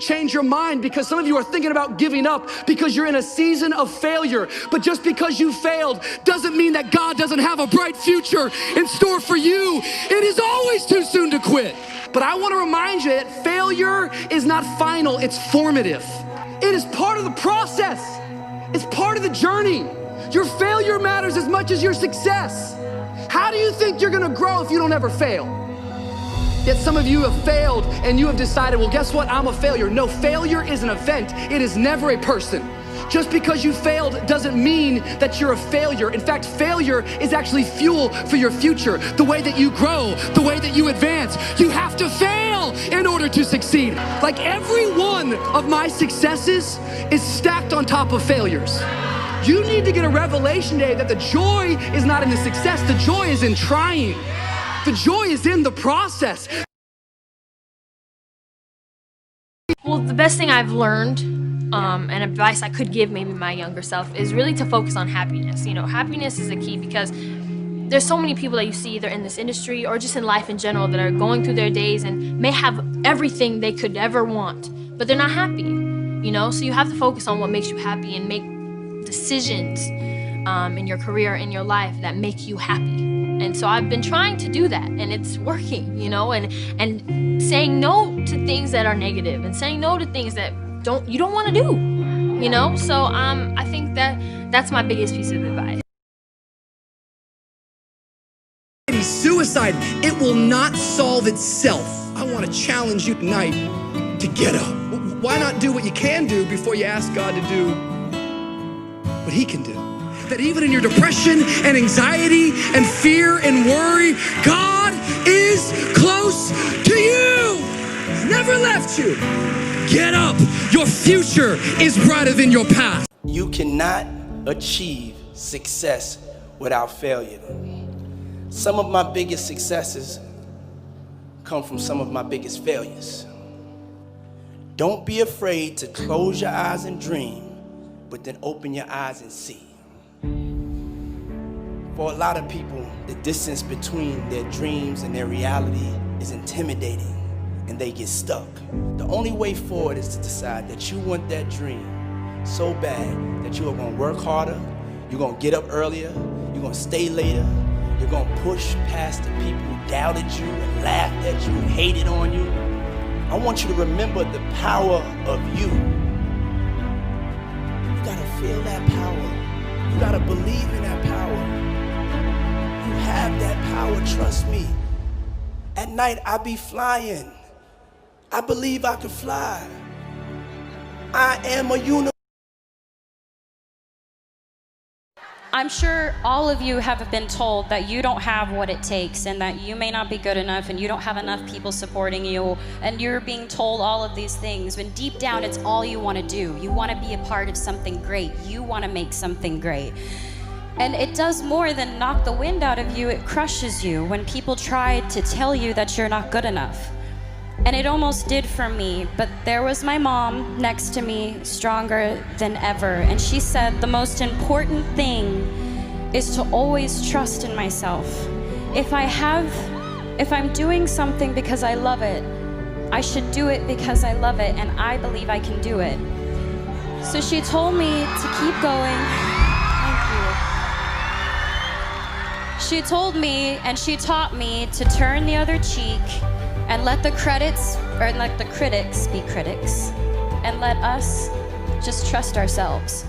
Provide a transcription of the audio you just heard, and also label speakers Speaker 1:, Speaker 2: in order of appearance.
Speaker 1: change your mind, because some of you are thinking about giving up because you're in a season of failure. But just because you failed doesn't mean that God doesn't have a bright future in store for you. It is always too soon to quit. But I want to remind you that failure is not final, it's formative. It is part of the process. It's part of the journey. Your failure matters as much as your success. How do you think you're gonna grow if you don't ever fail? Yet some of you have failed and you have decided, well, guess what? I'm a failure. No, failure is an event. It is never a person. Just because you failed doesn't mean that you're a failure. In fact, failure is actually fuel for your future. The way that you grow, the way that you advance, you have to fail in order to succeed. Like every one of my successes is stacked on top of failures. You need to get a revelation today that the joy is not in the success, the joy is in trying. The joy is in the process.
Speaker 2: Well, the best thing I've learned and advice I could give maybe my younger self is really to focus on happiness. You know, happiness is the key, because there's so many people that you see either in this industry or just in life in general that are going through their days and may have everything they could ever want, but they're not happy, you know? So you have to focus on what makes you happy and make decisions in your career, in your life, that make you happy. And so I've been trying to do that, and it's working, you know, and saying no to things that are negative and saying no to things that you don't want to do, you know? So I think that's my biggest piece of advice.
Speaker 1: Suicide, it will not solve itself. I want to challenge you tonight to get up. Why not do what you can do before you ask God to do what He can do? That even in your depression and anxiety and fear and worry, God is close to you. He's never left you. Get up. Your future is brighter than your past.
Speaker 3: You cannot achieve success without failure. Some of my biggest successes come from some of my biggest failures. Don't be afraid to close your eyes and dream, but then open your eyes and see. For a lot of people, the distance between their dreams and their reality is intimidating, and they get stuck. The only way forward is to decide that you want that dream so bad that you are going to work harder, you're going to get up earlier, you're going to stay later, you're going to push past the people who doubted you and laughed at you and hated on you. I want you to remember the power of you. You got to feel that power. You got to believe in that power. You have that power, trust me. At night, I be flying. I believe I can fly. I am a unicorn.
Speaker 4: I'm sure all of you have been told that you don't have what it takes and that you may not be good enough and you don't have enough people supporting you, and you're being told all of these things when deep down it's all you want to do. You want to be a part of something great. You want to make something great. And it does more than knock the wind out of you. It crushes you when people try to tell you that you're not good enough. And it almost did for me, but there was my mom next to me, stronger than ever, and she said the most important thing is to always trust in myself. If I'm doing something because I love it, I should do it because I love it, and I believe I can do it. So she told me to keep going. Thank you. She told me and she taught me to turn the other cheek and let the critics be critics, and let us just trust ourselves.